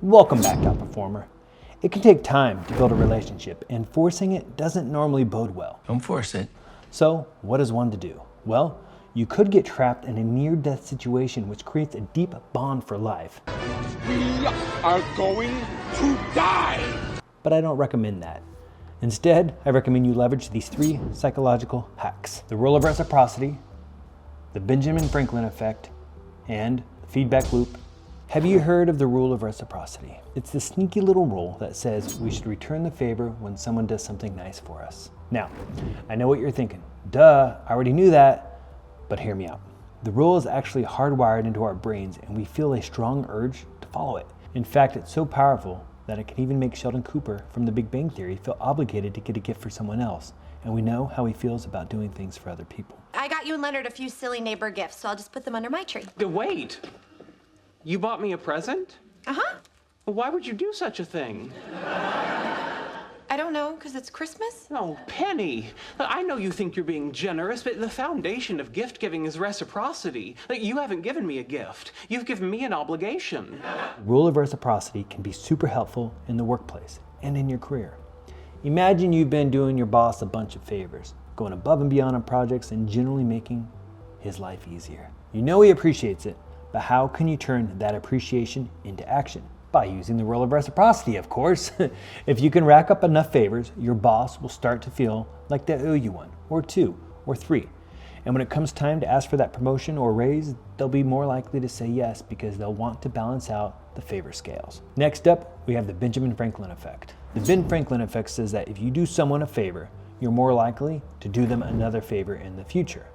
Welcome back, top performer. It can take time to build a relationship, and forcing it doesn't normally bode well. Don't force it. So, what is one to do? Well, you could get trapped in a near-death situation which creates a deep bond for life. We are going to die! But I don't recommend that. Instead, I recommend you leverage these 3 psychological hacks: the rule of reciprocity, the Benjamin Franklin effect, and the feedback loop. Have you heard of the rule of reciprocity? It's the sneaky little rule that says we should return the favor when someone does something nice for us. Now, I know what you're thinking. Duh, I already knew that. But hear me out. The rule is actually hardwired into our brains, and we feel a strong urge to follow it. In fact, it's so powerful that it can even make Sheldon Cooper from The Big Bang Theory feel obligated to get a gift for someone else. And we know how he feels about doing things for other people. I got you and Leonard a few silly neighbor gifts, so I'll just put them under my tree. Wait, you bought me a present? Uh-huh. Well, why would you do such a thing? I don't know, because it's Christmas? Oh, Penny, I know you think you're being generous, but the foundation of gift giving is reciprocity. You haven't given me a gift. You've given me an obligation. Rule of reciprocity can be super helpful in the workplace and in your career. Imagine you've been doing your boss a bunch of favors, going above and beyond on projects and generally making his life easier. You know he appreciates it, but how can you turn that appreciation into action? By using the rule of reciprocity, of course. If you can rack up enough favors, your boss will start to feel like they owe you 1, or 2, or 3. And when it comes time to ask for that promotion or raise, they'll be more likely to say yes because they'll want to balance out the favor scales. Next up, we have the Benjamin Franklin effect. The Ben Franklin effect says that if you do someone a favor, you're more likely to do them another favor in the future.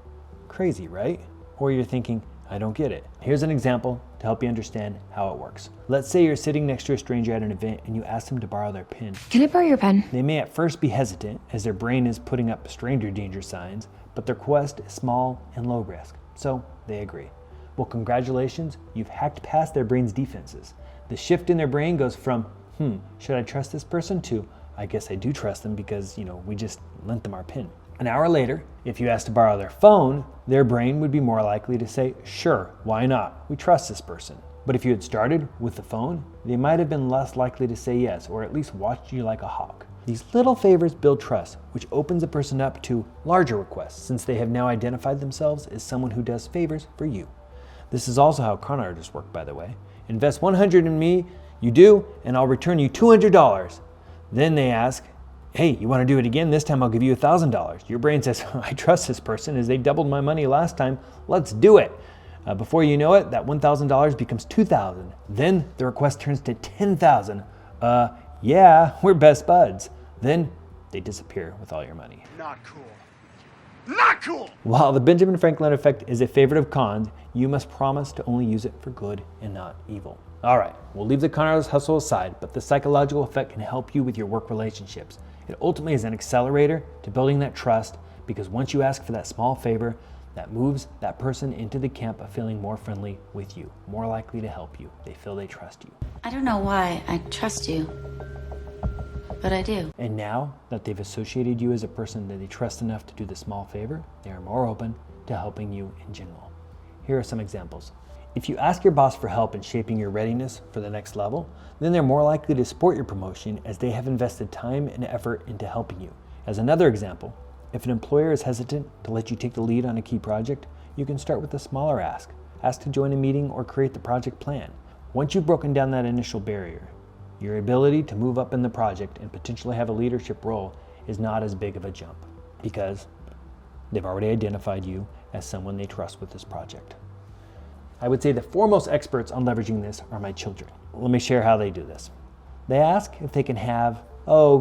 Crazy, right? Or you're thinking, I don't get it. Here's an example to help you understand how it works. Let's say you're sitting next to a stranger at an event and you ask them to borrow their pen. Can I borrow your pen? They may at first be hesitant as their brain is putting up stranger danger signs, but their request is small and low risk, so they agree. Well, congratulations, you've hacked past their brain's defenses. The shift in their brain goes from, should I trust this person, to, I guess I do trust them because, we just lent them our pen. An hour later, if you asked to borrow their phone, their brain would be more likely to say, sure, why not? We trust this person. But if you had started with the phone, they might have been less likely to say yes, or at least watched you like a hawk. These little favors build trust, which opens a person up to larger requests, since they have now identified themselves as someone who does favors for you. This is also how con artists work, by the way. Invest $100 in me, you do, and I'll return you $200. Then they ask, hey, you want to do it again? This time I'll give you $1,000. Your brain says, I trust this person as they doubled my money last time. Let's do it. Before you know it, that $1,000 becomes $2,000. Then the request turns to $10,000. Yeah, we're best buds. Then they disappear with all your money. Not cool. Not cool! While the Benjamin Franklin effect is a favorite of cons, you must promise to only use it for good and not evil. All right, we'll leave the con artist hustle aside, but the psychological effect can help you with your work relationships. It ultimately is an accelerator to building that trust, because once you ask for that small favor, that moves that person into the camp of feeling more friendly with you, more likely to help you. They feel they trust you. I don't know why I trust you, but I do. And now that they've associated you as a person that they trust enough to do the small favor, they are more open to helping you in general. Here are some examples. If you ask your boss for help in shaping your readiness for the next level, then they're more likely to support your promotion as they have invested time and effort into helping you. As another example, if an employer is hesitant to let you take the lead on a key project, you can start with a smaller ask. Ask to join a meeting or create the project plan. Once you've broken down that initial barrier, your ability to move up in the project and potentially have a leadership role is not as big of a jump, because they've already identified you as someone they trust with this project. I would say the foremost experts on leveraging this are my children. Let me share how they do this. They ask if they can have,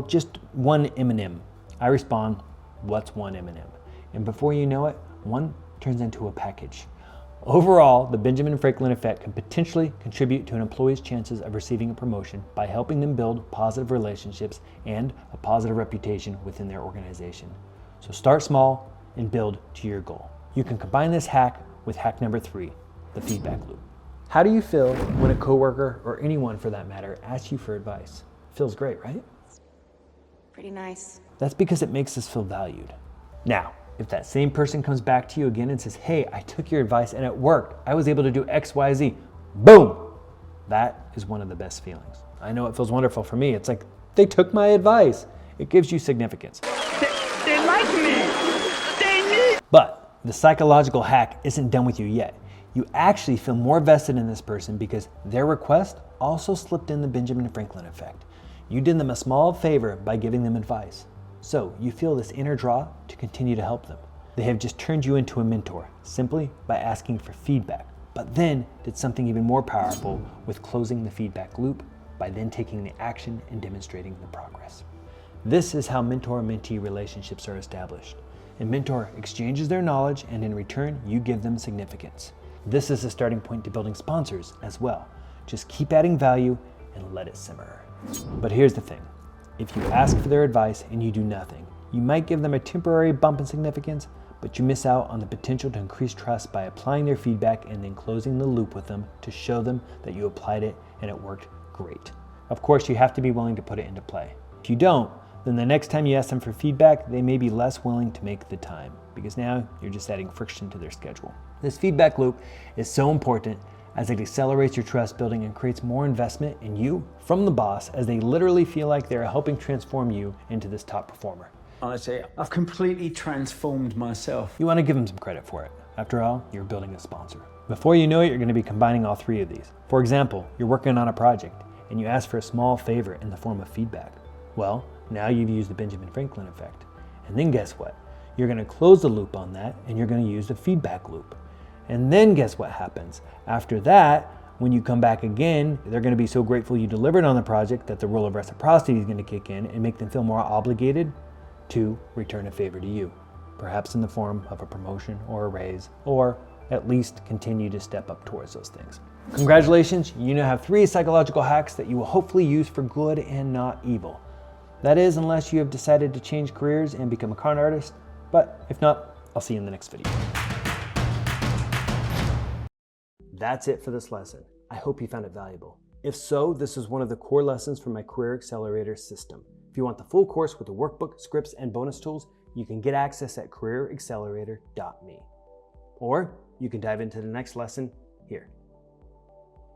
just one M&M. I respond, what's one M&M? And before you know it, one turns into a package. Overall, the Benjamin Franklin effect can potentially contribute to an employee's chances of receiving a promotion by helping them build positive relationships and a positive reputation within their organization. So start small and build to your goal. You can combine this hack with hack number 3, the feedback loop. How do you feel when a coworker, or anyone for that matter, asks you for advice? Feels great, right? Pretty nice. That's because it makes us feel valued. Now, if that same person comes back to you again and says, hey, I took your advice and it worked, I was able to do X, Y, Z, boom! That is one of the best feelings. I know it feels wonderful for me. It's like, they took my advice. It gives you significance. They like me. They need. But the psychological hack isn't done with you yet. You actually feel more vested in this person because their request also slipped in the Benjamin Franklin effect. You did them a small favor by giving them advice. So you feel this inner draw to continue to help them. They have just turned you into a mentor simply by asking for feedback, but then did something even more powerful with closing the feedback loop by then taking the action and demonstrating the progress. This is how mentor-mentee relationships are established. A mentor exchanges their knowledge and in return, you give them significance. This is the starting point to building sponsors as well. Just keep adding value and let it simmer. But here's the thing. If you ask for their advice and you do nothing, you might give them a temporary bump in significance, but you miss out on the potential to increase trust by applying their feedback and then closing the loop with them to show them that you applied it and it worked great. Of course, you have to be willing to put it into play. If you don't, then the next time you ask them for feedback, they may be less willing to make the time because now you're just adding friction to their schedule. This feedback loop is so important as it accelerates your trust building and creates more investment in you from the boss as they literally feel like they're helping transform you into this top performer. Honestly, I've completely transformed myself. You want to give them some credit for it. After all, you're building a sponsor. Before you know it, you're going to be combining all three of these. For example, you're working on a project and you ask for a small favor in the form of feedback. Well, now you've used the Benjamin Franklin effect. And then guess what? You're going to close the loop on that and you're going to use the feedback loop. And then guess what happens? After that, when you come back again, they're going to be so grateful you delivered on the project that the rule of reciprocity is going to kick in and make them feel more obligated to return a favor to you, perhaps in the form of a promotion or a raise, or at least continue to step up towards those things. Congratulations, you now have 3 psychological hacks that you will hopefully use for good and not evil. That is, unless you have decided to change careers and become a con artist, but if not, I'll see you in the next video. That's it for this lesson. I hope you found it valuable. If so, this is one of the core lessons from my Career Accelerator system. If you want the full course with the workbook, scripts, and bonus tools, you can get access at careeraccelerator.me. Or you can dive into the next lesson here.